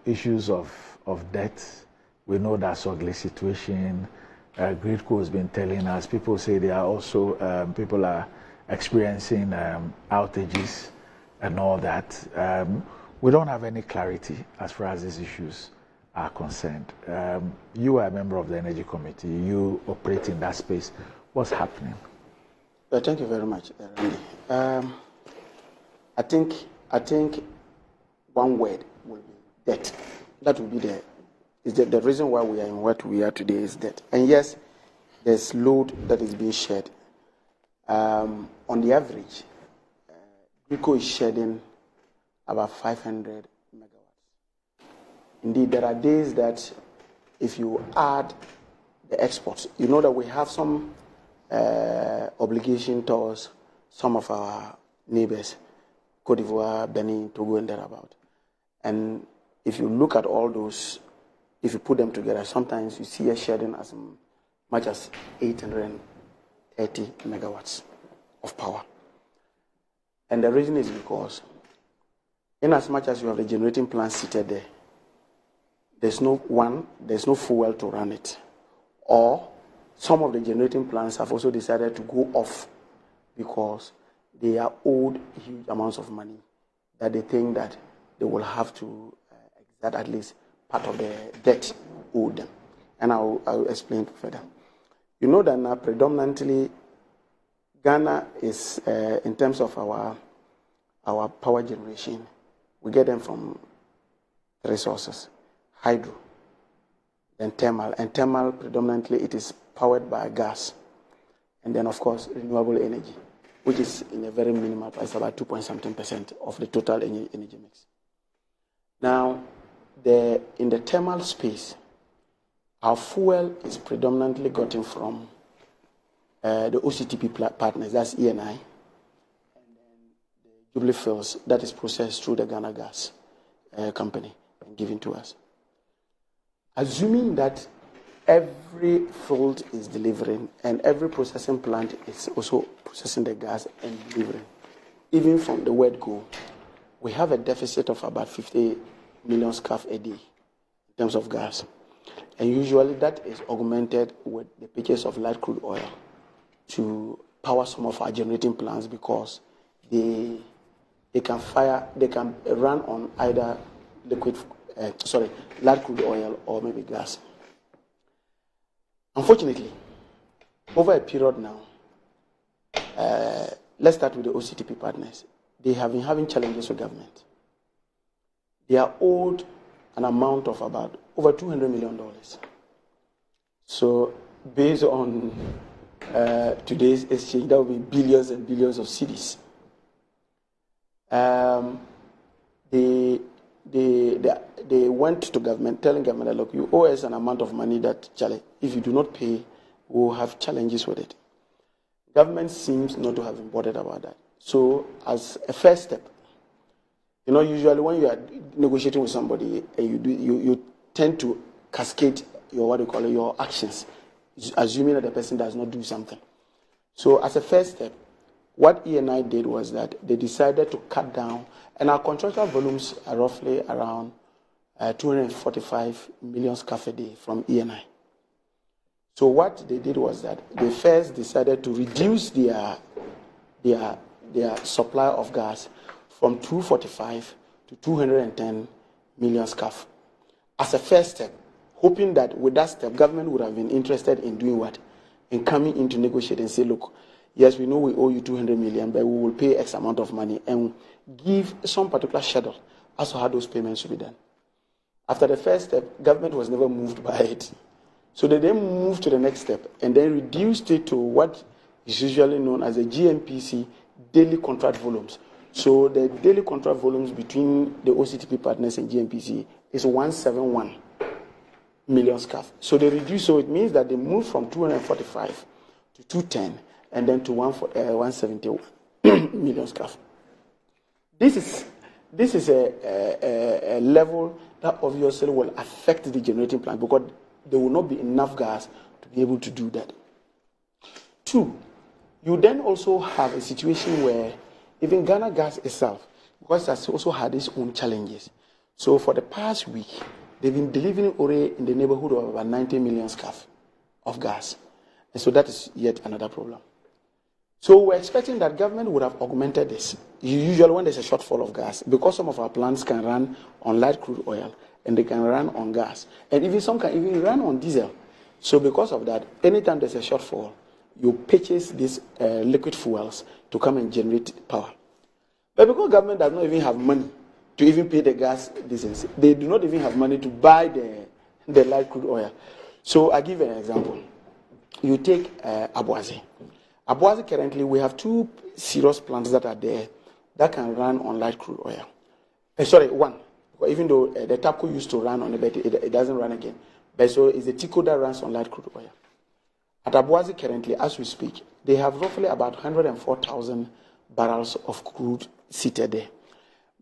issues of debt. We know that's ugly situation. Gridco has been telling us. People say they are also people are experiencing outages and all that. We don't have any clarity as far as these issues are concerned. You are a member of the Energy Committee. You operate in that space. What's happening? Thank you very much, Randy. I think one word will be debt. That will be the reason why we are in what we are today is debt. And yes, there's load that is being shared. On the average, Gridco is shedding about 500 megawatts. Indeed, there are days that if you add the exports, you know that we have some obligation towards some of our neighbors, Cote d'Ivoire, Benin, Togo, and thereabout. And if you look at all those, if you put them together, sometimes you see a shedding as much as 830 megawatts of power. And the reason is because, in as much as you have the generating plant seated there, there's no fuel to run it. Or some of the generating plants have also decided to go off because they are owed huge amounts of money that they think that they will have to exert at least part of the debt owed them. And I'll explain further. You know that now predominantly Ghana is, in terms of our power generation, we get them from three sources: hydro, then thermal. And thermal, predominantly, it is powered by gas. And then, of course, renewable energy, which is in a very minimal price, about 2.something% of the total energy mix. Now, in the thermal space, our fuel is predominantly gotten from the OCTP partners, that's ENI, and then the Jubilee Fields, that is processed through the Ghana Gas company and given to us. Assuming that every field is delivering and every processing plant is also processing the gas and delivering, even from the word go, we have a deficit of about 50 million scarf a day in terms of gas. And usually that is augmented with the purchase of light crude oil to power some of our generating plants because they can run on either light crude oil or maybe gas. Unfortunately, over a period now, let's start with the OCTP partners. They have been having challenges with government. They are owed an amount of about over $200 million. So based on today's exchange, that will be billions and billions of cedis. They went to government, telling government that, look, you owe us an amount of money that, if you do not pay, we'll have challenges with it. Government seems not to have been bothered about that. So as a first step, usually when you are negotiating with somebody, you tend to cascade your actions, assuming that the person does not do something. So as a first step, what ENI did was that they decided to cut down, and our contractual volumes are roughly around 245 million scarf a day from ENI. So what they did was that they first decided to reduce their supply of gas from 245 to 210 million scarf. As a first step, hoping that with that step, government would have been interested in doing what? In coming in to negotiate and say, look, yes, we know we owe you 200 million, but we will pay X amount of money and give some particular schedule as to how those payments should be done. After the first step, government was never moved by it. So they then moved to the next step and then reduced it to what is usually known as the GMPC daily contract volumes. So the daily contract volumes between the OCTP partners and GMPC is 171 million scarf. So they reduced, so it means that they moved from 245 to 210 and then to 171 million scarf. This is a level that obviously will affect the generating plant because there will not be enough gas to be able to do that. Two, you then also have a situation where even Ghana Gas itself, because it has also had its own challenges. So for the past week, they've been delivering already in the neighborhood of about 90 million scarf of gas. And so that is yet another problem. So we're expecting that government would have augmented this. Usually when there's a shortfall of gas, because some of our plants can run on light crude oil and they can run on gas, and even some can even run on diesel. So because of that, anytime there's a shortfall, you purchase these liquid fuels to come and generate power. But because government does not even have money to even pay the gas, they do not even have money to buy the light crude oil. So I give an example. You take Abuazi. Abuazi currently, we have 2 serious plants that are there that can run on light crude oil. One. Even though the TAPCO used to run on it, but it doesn't run again. But so it's the TICO that runs on light crude oil. At Abuazi currently, as we speak, they have roughly about 104,000 barrels of crude seated there.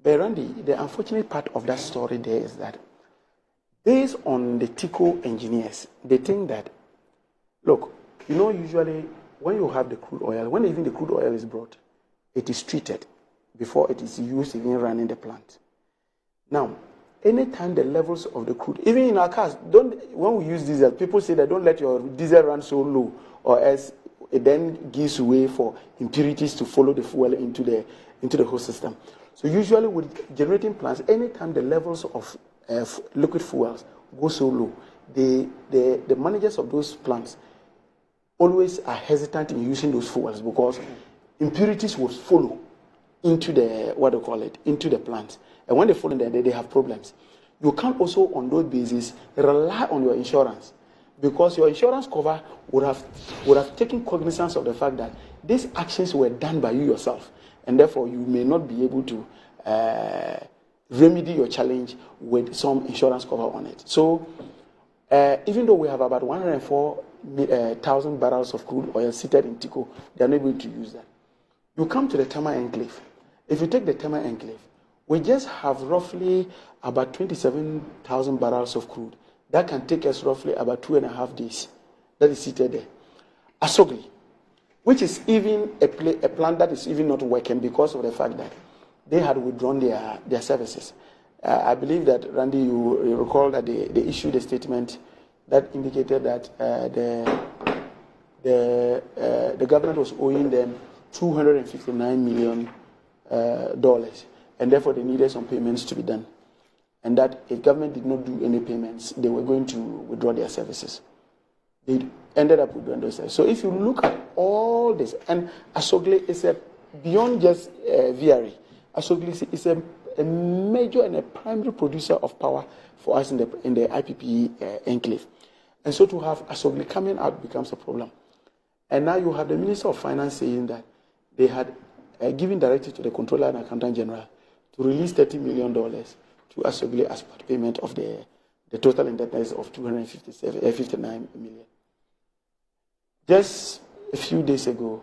But Randy, the unfortunate part of that story there is that based on the TICO engineers, they think that, look, usually when you have the crude oil, when even the crude oil is brought, it is treated before it is used even running the plant. Now, anytime the levels of the crude, even in our cars, when we use diesel, people say that don't let your diesel run so low, or else it then gives way for impurities to follow the fuel into the whole system. So usually with generating plants, anytime the levels of liquid fuels go so low, the managers of those plants always are hesitant in using those fuels because impurities will follow into into the plant. And when they fall in there, they have problems. You can't also, on those bases, rely on your insurance because your insurance cover would have taken cognizance of the fact that these actions were done by you yourself, and therefore you may not be able to remedy your challenge with some insurance cover on it. So even though we have about 104,000 barrels of crude oil seated in TICO, they are not able to use that. You come to the Tema Enclave. If you take the Tema Enclave, we just have roughly about 27,000 barrels of crude. That can take us roughly about 2.5 days. That is seated there. Asogli, which is even a plant that is even not working because of the fact that they had withdrawn their services. I believe that, Randy, you recall that they issued a statement that indicated that the government was owing them $259 million, and therefore they needed some payments to be done. And that if government did not do any payments, they were going to withdraw their services. They ended up withdrawing those services. So if you look at all this, and Asogli is beyond just VRE, Asogli is a major and a primary producer of power for us in the IPP enclave. And so to have Asogli coming out becomes a problem. And now you have the Minister of Finance saying that they had given directive to the Controller and Accountant General to release $30 million to Asogli as part payment of the total indebtedness of $259 million. Just a few days ago,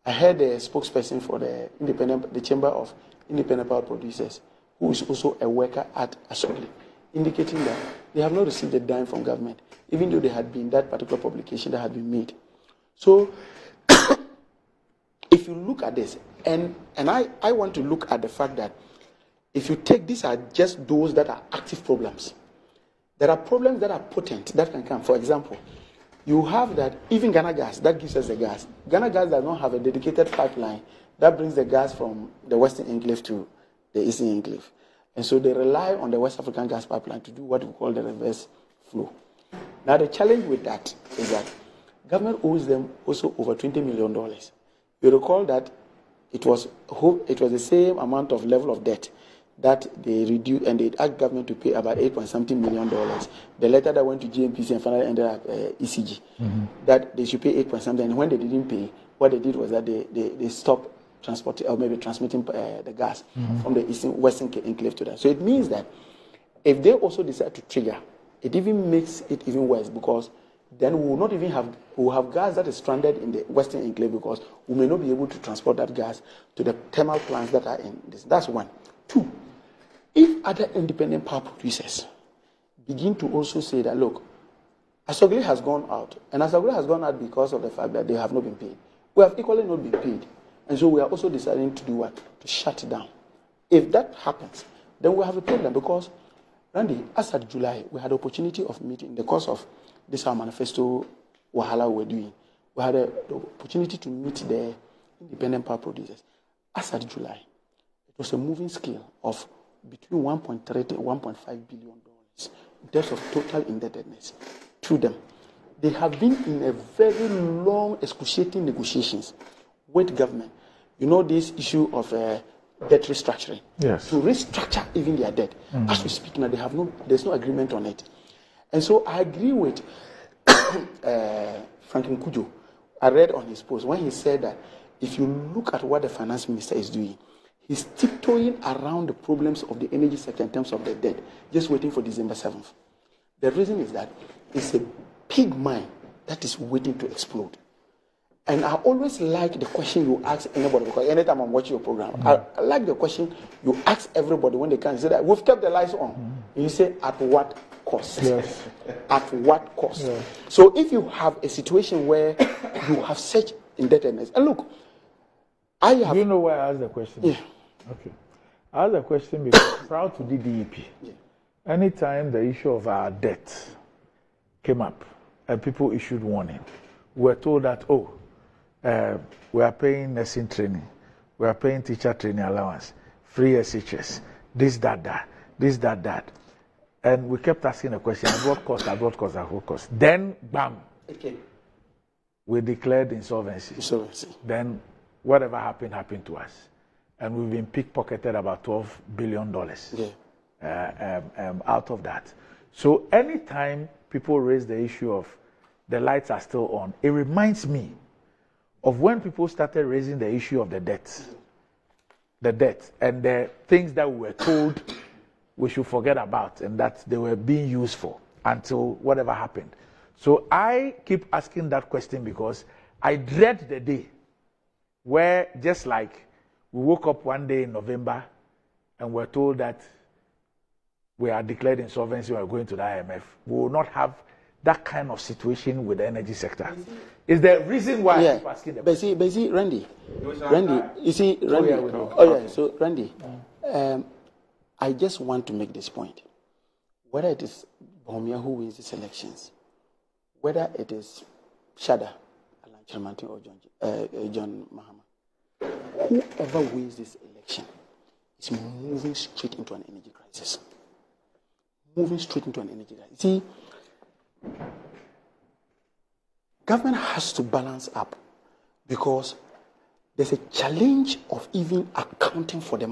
I heard a spokesperson for the Chamber of Independent Power Producers, who is also a worker at Asogli, indicating that they have not received a dime from government, even though there had been that particular publication that had been made. So, if you look at this, and I want to look at the fact that if you take, these are just those that are active problems. There are problems that are potent that can come. For example, you have that even Ghana Gas, that gives us the gas. Ghana Gas does not have a dedicated pipeline that brings the gas from the Western Enclave to the Eastern Enclave. And so they rely on the West African gas pipeline to do what we call the reverse flow. Now the challenge with that is that government owes them also over $20 million. You recall that it was the same amount of level of debt that they reduced, and they asked government to pay about $8.something million. The letter that went to GNPC and finally ended up ECG, that they should pay 8.something. And when they didn't pay, what they did was that they stopped transporting or maybe transmitting the gas from the Western Enclave to that. So it means that if they also decide to trigger, it even makes it even worse, because then we will not even have, we will have gas that is stranded in the Western Enclave because we may not be able to transport that gas to the thermal plants that are in this. That's one. Two, if other independent power producers begin to also say that, look, Asogli has gone out, and Asogli has gone out because of the fact that they have not been paid. We have equally not been paid. And so we are also deciding to do what? To shut it down. If that happens, then we have a problem because, Randy, as at July, we had the opportunity of meeting in the course of this our manifesto wahala we're doing. We had the opportunity to meet the independent power producers. As at July, it was a moving scale of between $1.3 to $1.5 billion in terms of total indebtedness to them. They have been in a very long, excruciating negotiations with government. You know this issue of debt restructuring. Yes. To restructure even their debt. As we speak now, there's no agreement on it. And so I agree with Franklin Kujo. I read on his post when he said that if you look at what the finance minister is doing, he's tiptoeing around the problems of the energy sector in terms of the debt, just waiting for December 7th. The reason is that it's a pig mine that is waiting to explode. And I always like the question you ask anybody, because anytime I'm watching your program, I like the question you ask everybody when they can say that we've kept the lights on. And you say, at what cost? Yes. At what cost? Yeah. So if you have a situation where you have such indebtedness, and look, I have... Do you know why I asked the question? Yeah. Okay. I asked the question because prior to DDEP, anytime the issue of our debt came up and people issued warning, we were told that, we are paying nursing training, we are paying teacher training allowance, free SHS, this, that. And we kept asking the question, at what cost, at what cost, at what cost? Then, bam, we declared insolvency. Then, whatever happened to us. And we've been pickpocketed about $12 billion out of that. So anytime people raise the issue of the lights are still on, it reminds me of when people started raising the issue of the debt, and the things that we were told we should forget about and that they were being used for until whatever happened. So I keep asking that question because I dread the day where, just like we woke up one day in November and we're told that we are declared insolvency, we are going to the IMF, we will not have that kind of situation with the energy sector. Is the reason why I'm asking the question. But see, Randy, so Randy, I just want to make this point. Whether it is Bawumia who wins these elections, whether it is Shada, Alan Chermantin, or John Mahama, whoever wins this election is moving straight into an energy crisis. See, government has to balance up because there's a challenge of even accounting for the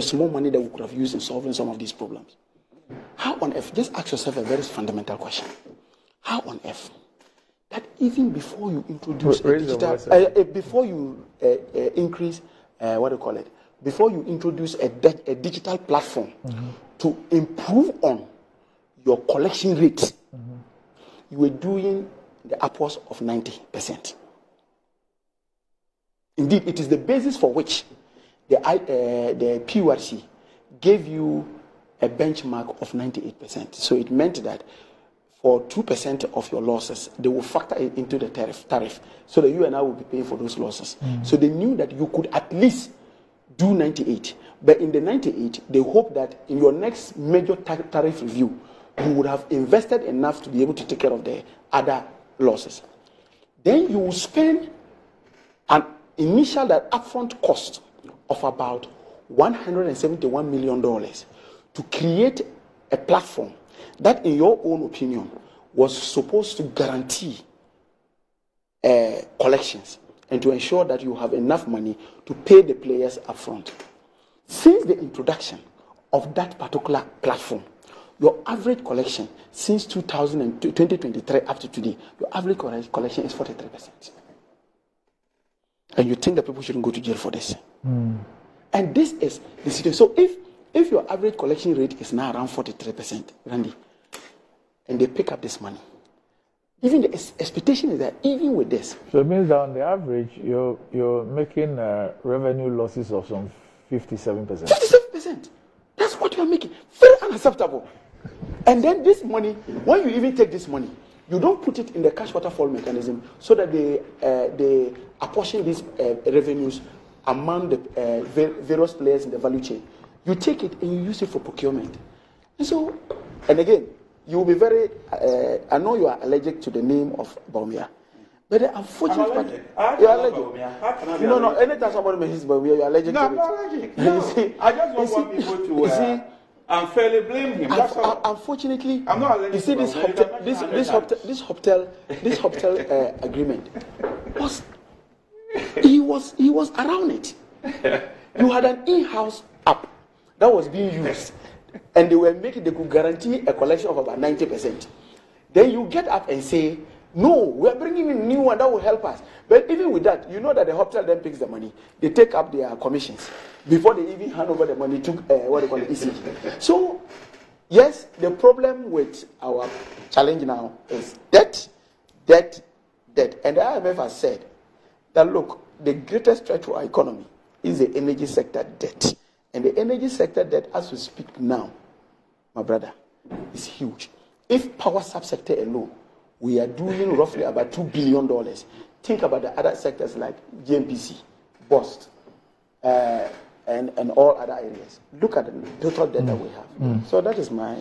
small money that we could have used in solving some of these problems. How on earth, just ask yourself a very fundamental question. How on earth, that even before you introduce before you increase, before you introduce a digital platform to improve on your collection rate, you were doing the upwards of 90%. Indeed, it is the basis for which the PURC gave you a benchmark of 98%. So it meant that for 2% of your losses, they will factor it into the tariff, so that you and I will be paying for those losses. So they knew that you could at least do 98. But in the 98, they hope that in your next major tariff review, you would have invested enough to be able to take care of the other losses. Then you will spend an initial upfront cost of about $171 million to create a platform that, in your own opinion, was supposed to guarantee collections and to ensure that you have enough money to pay the players upfront. Since the introduction of that particular platform, your average collection since 2023 up to today, your average collection is 43%. And you think that people shouldn't go to jail for this. And this is the situation. So if your average collection rate is now around 43%, Randy, and they pick up this money, even the expectation is that even with this. So it means that on the average, you're making revenue losses of some 57%. 57%. That's what you are making. Very unacceptable. And then this money, when you even take this money, you don't put it in the cash waterfall mechanism so that they apportion these revenues among the various players in the value chain. You take it and you use it for procurement. And so, and again, you will be very, I know you are allergic to the name of Bawa. But the unfortunate part, you are allergic. No, anytime somebody mentions Bawa, you are allergic to it. No, I'm not allergic. No. I just don't want people to unfairly blame him. That's all. Unfortunately, I'm not allergic. You see this hotel agreement he was around it. You had an in-house app that was being used, and they could guarantee a collection of about 90%. Then you get up and say, no, we're bringing in a new one that will help us. But even with that, you know that the hotel then picks the money. They take up their commissions before they even hand over the money to what they call ECG. So, yes, the problem with our challenge now is debt. And the IMF has said that, look, the greatest threat to our economy is the energy sector debt. And the energy sector debt, as we speak now, my brother, is huge. If power subsector alone, we are doing roughly about $2 billion. Think about the other sectors like GMPC, BOST, and all other areas. Look at the total debt that we have. So that is my...